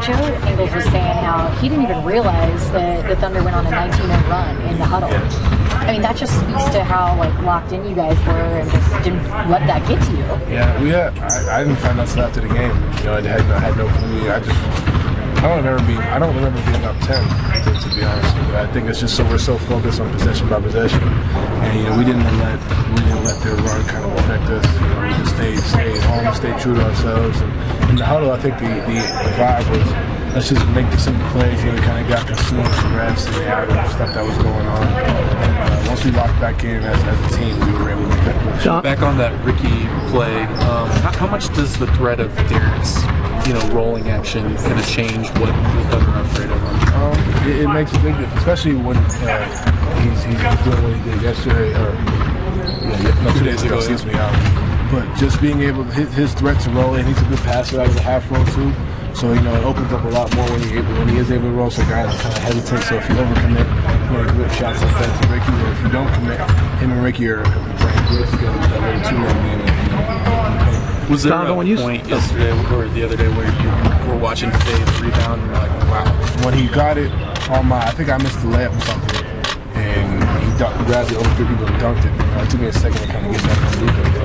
Joe Ingles was saying how he didn't even realize that the Thunder went on a 19-minute run in the huddle. I mean, that just speaks to how locked in you guys were and just didn't let that get to you. Yeah, I didn't find out until after the game. I had no clue. I don't remember being up 10. To be honest with you, I think it's just we're so focused on possession by possession, and we didn't let their run kind of affect us. We just stayed home, stayed true to ourselves. And in the huddle, I think the vibe was, let's just make the simple plays. We kind of got consumed with the refs and the out and stuff that was going on. And once we locked back in as a team, we were able to make that push. Back on that Ricky play, how much does the threat of Derek's rolling action kind of change what the Thunder are afraid of? It makes a big difference, especially when he's doing what he did yesterday, or 2 days ago. Excuse me. But just being able, his threat to roll, and he's a good passer out of the half roll too. So it opens up a lot more when he is able to roll. So guys kind of hesitate. So if you overcommit, good shots like that to Ricky, or if you don't commit, him and Ricky are playing good together. That little two-man game. Was there a point yesterday or the other day where you were watching Faye's rebound and you're like, wow? When he got it on I think I missed the layup or something, and he grabbed it over 3 people and dunked it. It took me a second to kind of get back on the defense.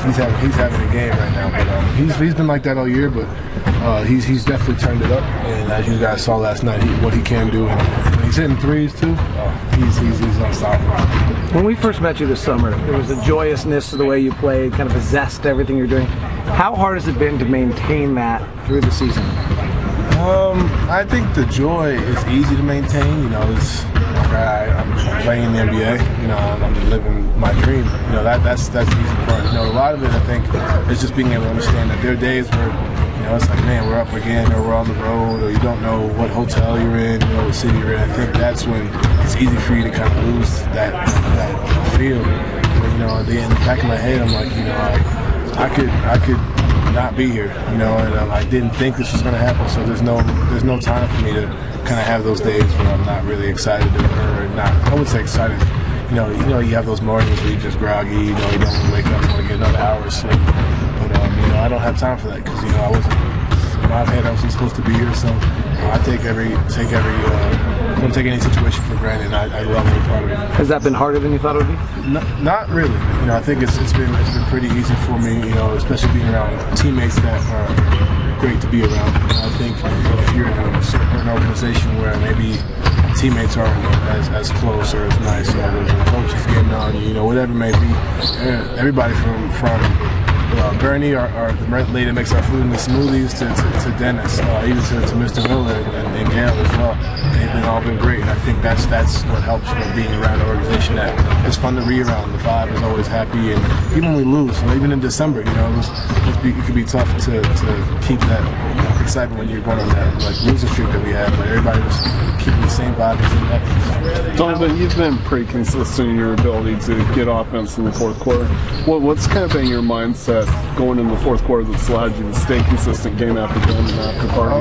Man, he's having a game right now. But he's been like that all year, but he's definitely turned it up. And as you guys saw last night, what he can do. And when he's hitting threes too, he's unstoppable. When we first met you this summer, there was a joyousness to the way you played, kind of a zest to everything you're doing. How hard has it been to maintain that through the season? I think the joy is easy to maintain. I'm playing in the NBA. I'm living my dream. That's the easy part. A lot of it, I think, is just being able to understand that there are days where it's like, man, we're up again, or we're on the road, or you don't know what hotel you're in, what city you're in. I think that's when it's easy for you to kind of lose that feel. But, in the back of my head, I'm like, I could not be here, and I didn't think this was going to happen. So there's no time for me to kind of have those days where I'm not really excited or not. I would say excited. You have those mornings where you're just groggy. You don't want to wake up and want to get another hour of sleep. But I don't have time for that because I wasn't. In my head, I wasn't supposed to be here. So I don't take any situation for granted. I love every part of it. Has that been harder than you thought it would be? Not really. I think it's been pretty easy for me. Especially being around teammates that are great to be around. I think if you're in a certain organization where maybe teammates aren't as close or as nice, or the coach is getting on you, whatever it may be. Everybody from Bernie, or the lady that makes our food in the smoothies, to Dennis, even to Mr. Miller and Gail as well. They've all been great, and I think that's what helps being around an organization that it's fun to be around. The vibe is always happy, and even when we lose, even in December, it could be tough to keep that excitement when you're going on that losing streak that we had. But everybody was keeping the same vibe and same happiness. Donovan, you've been pretty consistent in your ability to get offense in the fourth quarter. What's kind of been your mindset going into the fourth quarter that's allowed you to stay consistent game after game and after part?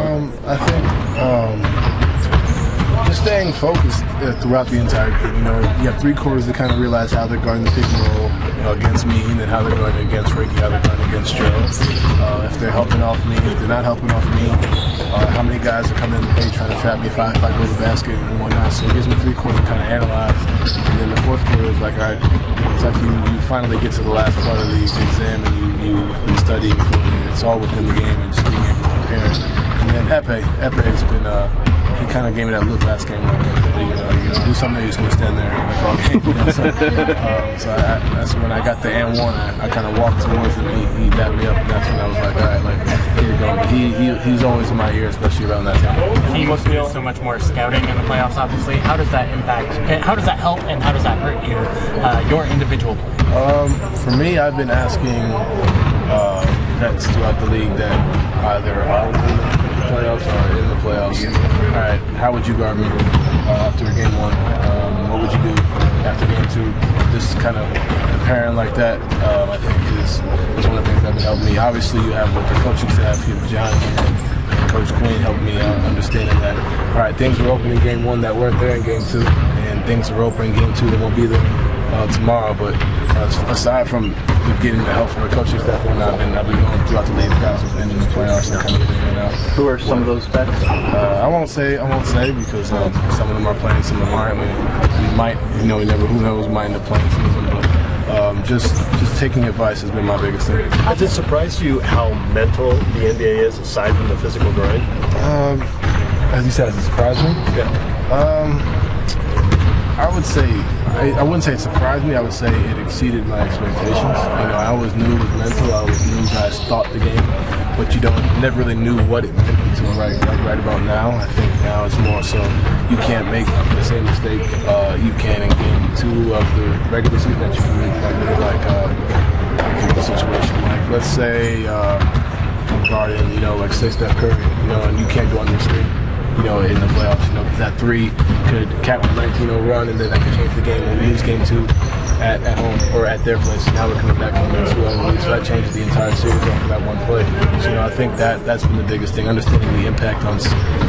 I think just staying focused throughout the entire game. You have 3 quarters to kind of realize how they're going to pick and roll against me, and then how they're going against Ricky, how they're going against Joe. If they're helping off me, if they're not helping off me, how many guys are coming in the paint trying to trap me if I go to the basket and whatnot. So it gives me 3 quarters to kind of analyze. And then the fourth quarter is like, all right, it's like you finally get to the last part of the exam, and you've been studying for it. It's all within the game and just being able to prepare. And then Epe has been, he kind of gave me that look last game. Do something that he's going to stand there like all game. So that's when I got the and one. I kind of walked towards him. He dapped me up, and that's when I was like, all right, here you go. But he's always in my ear, especially around that time. He must do so much more scouting in the playoffs, obviously. How does that impact? How does that help, and how does that hurt you, your individual play? For me, I've been asking vets throughout the league that either are in the playoffs or in the playoffs. All right, how would you guard me after game 1? What would you do after game 2? Just kind of comparing like that, I think is one of the things that would help me. Obviously, you have what the coaching staff here, John and Coach Quinn, helped me understanding that, all right, things were open in game 1 that weren't there in game 2, and things are open in game 2 that won't be there tomorrow. But aside from getting the help from the coaching staff, I've been going throughout the league process and in the playoffs and kind of now. Who are some of those vets? I won't say because some of them are playing, some of them aren't. We might, who knows, might end up playing some of them. But just taking advice has been my biggest thing. Has it surprised you how mental the NBA is, aside from the physical grind? As you said, has it surprised me? Yeah. I would say, I wouldn't say it surprised me, I would say it exceeded my expectations. I always knew it was mental, I always knew guys thought the game, but you never really knew what it meant until right about now. I think now it's more so you can't make the same mistake you can in game 2 of the regular season that you can make like a situation like, let's say I'm guarding, like say Steph Curry, and you can't go under the screen. In the playoffs, because that 3 could cap a 19-0 run, and then that could change the game. And we lose game 2 at home or at their place. Now we're coming back home and so that changes the entire series off of that one play. So I think that's been the biggest thing, understanding the impact on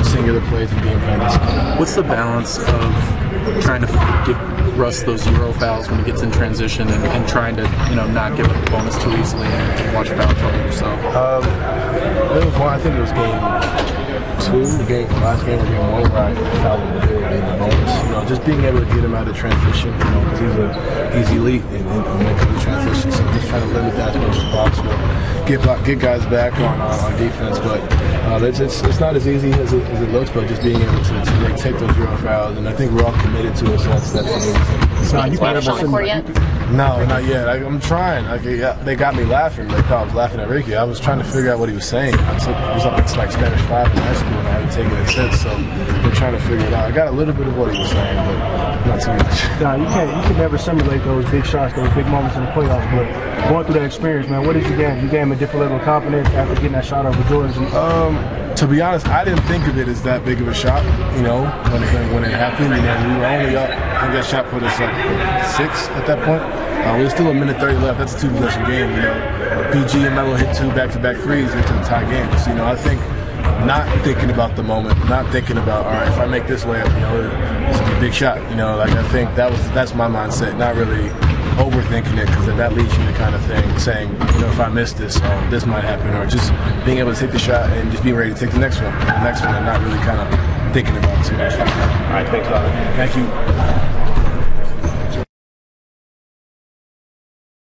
singular plays and game plans. What's the balance of trying to give Russ those Euro fouls when he gets in transition and trying to not give up the bonus too easily and watch foul trouble yourself? There was one, I think it was game 2, last game or game 1, where I fouled him in the bonus. Just being able to get him out of transition, because he's elite when it comes to transition. So just trying to limit that as much as possible. Get guys back on defense, but it's not as easy as it looks. But just being able to take those Euro fouls, and I think we're all committed to it. So that's the biggest thing. You can never on the court yet? No, not yet. I'm trying. They got me laughing. They thought I was laughing at Ricky. I was trying to figure out what he was saying. It was like Spanish 5 in high school, and I hadn't taken it since. So we're trying to figure it out. I got a little bit of what he was saying, but not too much. Nah, you can never simulate those big shots, those big moments in the playoffs. But going through that experience, man, what did you gain? You gained a different level of confidence after getting that shot over George. To be honest, I didn't think of it as that big of a shot, when it happened. We were only up. I think that shot put us up 6 at that point. There was still a minute 30 left. That's a 2-possession game. PG and Melo hit 2 back-to-back threes into the tie game. So, I think not thinking about the moment, not thinking about, all right, if I make this layup, it's a big shot. I think that's my mindset, not really overthinking it, because that leads you to kind of saying, if I miss this, this might happen, or just being able to take the shot and just being ready to take the next one, and not really kind of thinking about it too much. All right, thanks, Donovan. Thank you.